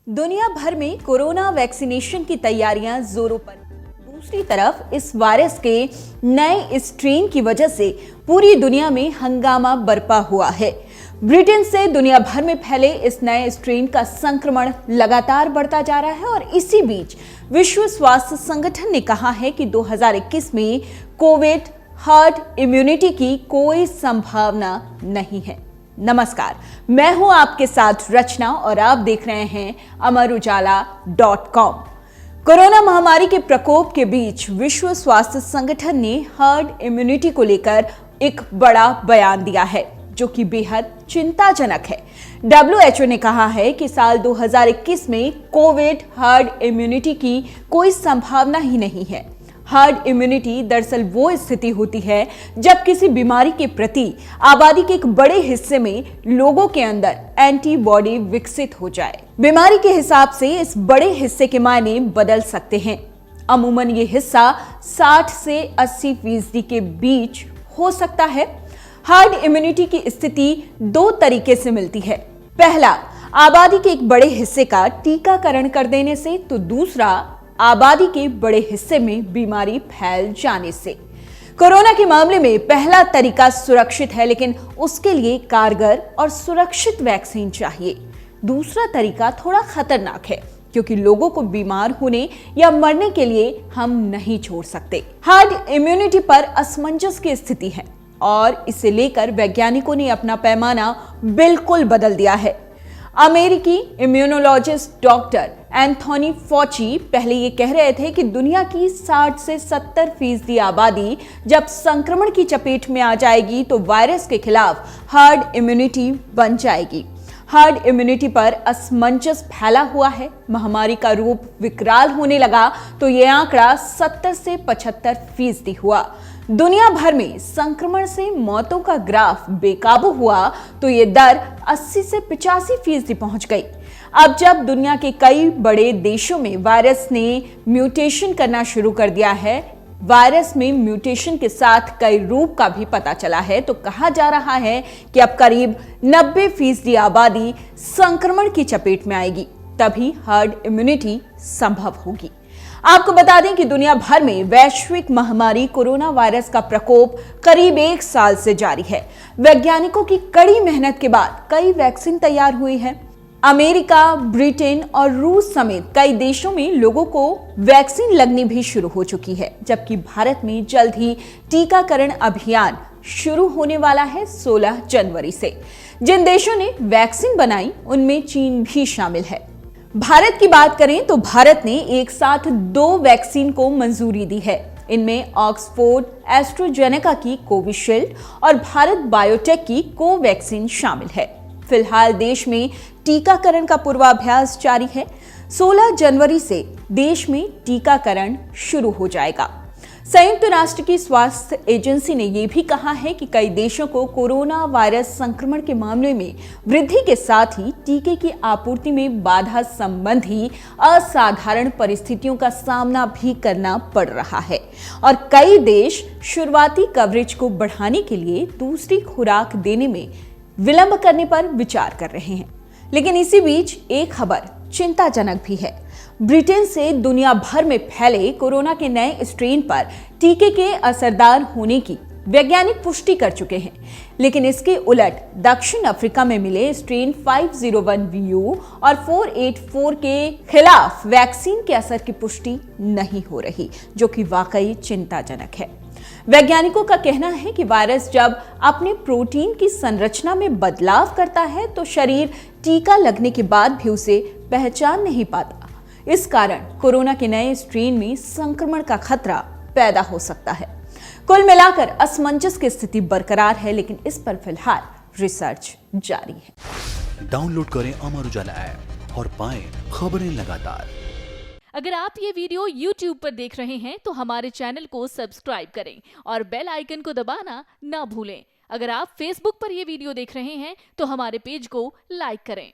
दुनिया भर में कोरोना वैक्सीनेशन की तैयारियां जोरों पर। दूसरी तरफ इस वायरस के नए स्ट्रेन की वजह से पूरी दुनिया में हंगामा बरपा हुआ है। ब्रिटेन से दुनिया भर में फैले इस नए स्ट्रेन का संक्रमण लगातार बढ़ता जा रहा है और इसी बीच विश्व स्वास्थ्य संगठन ने कहा है कि 2021 में कोविड हर्ड इम्यूनिटी की कोई संभावना नहीं है। नमस्कार, मैं हूं आपके साथ रचना और आप देख रहे हैं amarujala.com। कोरोना महामारी के प्रकोप के बीच विश्व स्वास्थ्य संगठन ने हर्ड इम्यूनिटी को लेकर एक बड़ा बयान दिया है जो कि बेहद चिंताजनक है। WHO ने कहा है कि साल 2021 में कोविड हर्ड इम्यूनिटी की कोई संभावना ही नहीं है। हर्ड इम्यूनिटी दरअसल वो स्थिति होती है जब किसी बीमारी के प्रति आबादी के एक बड़े हिस्से में लोगों के अंदर एंटीबॉडी विकसित हो जाए। बीमारी के हिसाब से इस बड़े हिस्से के मायने बदल सकते हैं। अमूमन ये हिस्सा 60 से 80% के बीच हो सकता है। हर्ड इम्यूनिटी की स्थिति दो तरीके से मिलती है। पहला, आबादी के एक बड़े हिस्से का टीकाकरण कर देने से, तो दूसरा आबादी के बड़े हिस्से में बीमारी फैल जाने से। कोरोना के मामले में पहला तरीका सुरक्षित है, लेकिन उसके लिए कारगर और सुरक्षित वैक्सीन चाहिए। दूसरा तरीका थोड़ा खतरनाक है क्योंकि लोगों को बीमार होने या मरने के लिए हम नहीं छोड़ सकते। हर्ड इम्यूनिटी पर असमंजस की स्थिति है और इसे लेकर वैज्ञानिकों ने अपना पैमाना बिल्कुल बदल दिया है। अमेरिकी इम्यूनोलॉजिस्ट डॉक्टर एंथोनी फॉची पहले ये कह रहे थे कि दुनिया की 60 से 70% आबादी जब संक्रमण की चपेट में आ जाएगी तो वायरस के खिलाफ हर्ड इम्यूनिटी बन जाएगी। हर्ड इम्यूनिटी पर असमंजस फैला हुआ है। महामारी का रूप विकराल होने लगा तो ये आंकड़ा 70 से 75% हुआ। दुनिया भर में संक्रमण से मौतों का ग्राफ बेकाबू हुआ तो ये दर 80 से 85% पहुंच गई। अब जब दुनिया के कई बड़े देशों में वायरस ने म्यूटेशन करना शुरू कर दिया है, वायरस में म्यूटेशन के साथ कई रूप का भी पता चला है, तो कहा जा रहा है कि अब करीब 90% आबादी संक्रमण की चपेट में आएगी, तभी हर्ड इम्यूनिटी संभव होगी। आपको बता दें कि दुनिया भर में वैश्विक महामारी कोरोना वायरस का प्रकोप करीब 1 साल से जारी है। वैज्ञानिकों की कड़ी मेहनत के बाद कई वैक्सीन तैयार हुई है। अमेरिका, ब्रिटेन और रूस समेत कई देशों में लोगों को वैक्सीन लगनी भी शुरू हो चुकी है, जबकि भारत में जल्द ही टीकाकरण अभियान शुरू होने वाला है 16 जनवरी से। जिन देशों ने वैक्सीन बनाई उनमें चीन भी शामिल है। भारत की बात करें तो भारत ने एक साथ 2 वैक्सीन को मंजूरी दी है। इनमें ऑक्सफोर्ड एस्ट्राजेनेका की कोविशील्ड और भारत बायोटेक की कोवैक्सीन शामिल है। फिलहाल देश में टीकाकरण का पूर्वाभ्यास जारी है। 16 जनवरी से देश में टीकाकरण शुरू हो जाएगा। संयुक्त राष्ट्र की स्वास्थ्य एजेंसी ने यह भी कहा है कि कई देशों को कोरोना वायरस संक्रमण के मामले में वृद्धि के साथ ही टीके की आपूर्ति में बाधा संबंधी असाधारण परिस्थितियों का सामना भी करना पड़ रहा है और कई देश शुरुआती कवरेज को बढ़ाने के लिए दूसरी खुराक देने में विलंब करने पर विचार कर रहे हैं। लेकिन इसी बीच एक खबर चिंताजनक भी है। ब्रिटेन से दुनिया भर में फैले कोरोना के नए स्ट्रेन पर टीके के असरदार होने की वैज्ञानिक पुष्टि कर चुके हैं, लेकिन इसके उलट दक्षिण अफ्रीका में मिले स्ट्रेन 501VU और 484 के खिलाफ वैक्सीन के असर की पुष्टि नहीं हो रही, जो कि वाकई चिंताजनक है। वैज्ञानिकों का कहना है कि वायरस जब अपने प्रोटीन की संरचना में बदलाव करता है तो शरीर टीका लगने के बाद भी उसे पहचान नहीं पाता। इस कारण कोरोना के नए स्ट्रेन में संक्रमण का खतरा पैदा हो सकता है। कुल मिलाकर असमंजस की स्थिति बरकरार है, लेकिन इस पर फिलहाल रिसर्च जारी है। डाउनलोड करें अमर उजाला ऐप और पाएं खबरें लगातार। अगर आप ये वीडियो YouTube पर देख रहे हैं तो हमारे चैनल को सब्सक्राइब करें और बेल आइकन को दबाना ना भूलें। अगर आप Facebook पर ये वीडियो देख रहे हैं तो हमारे पेज को लाइक करें।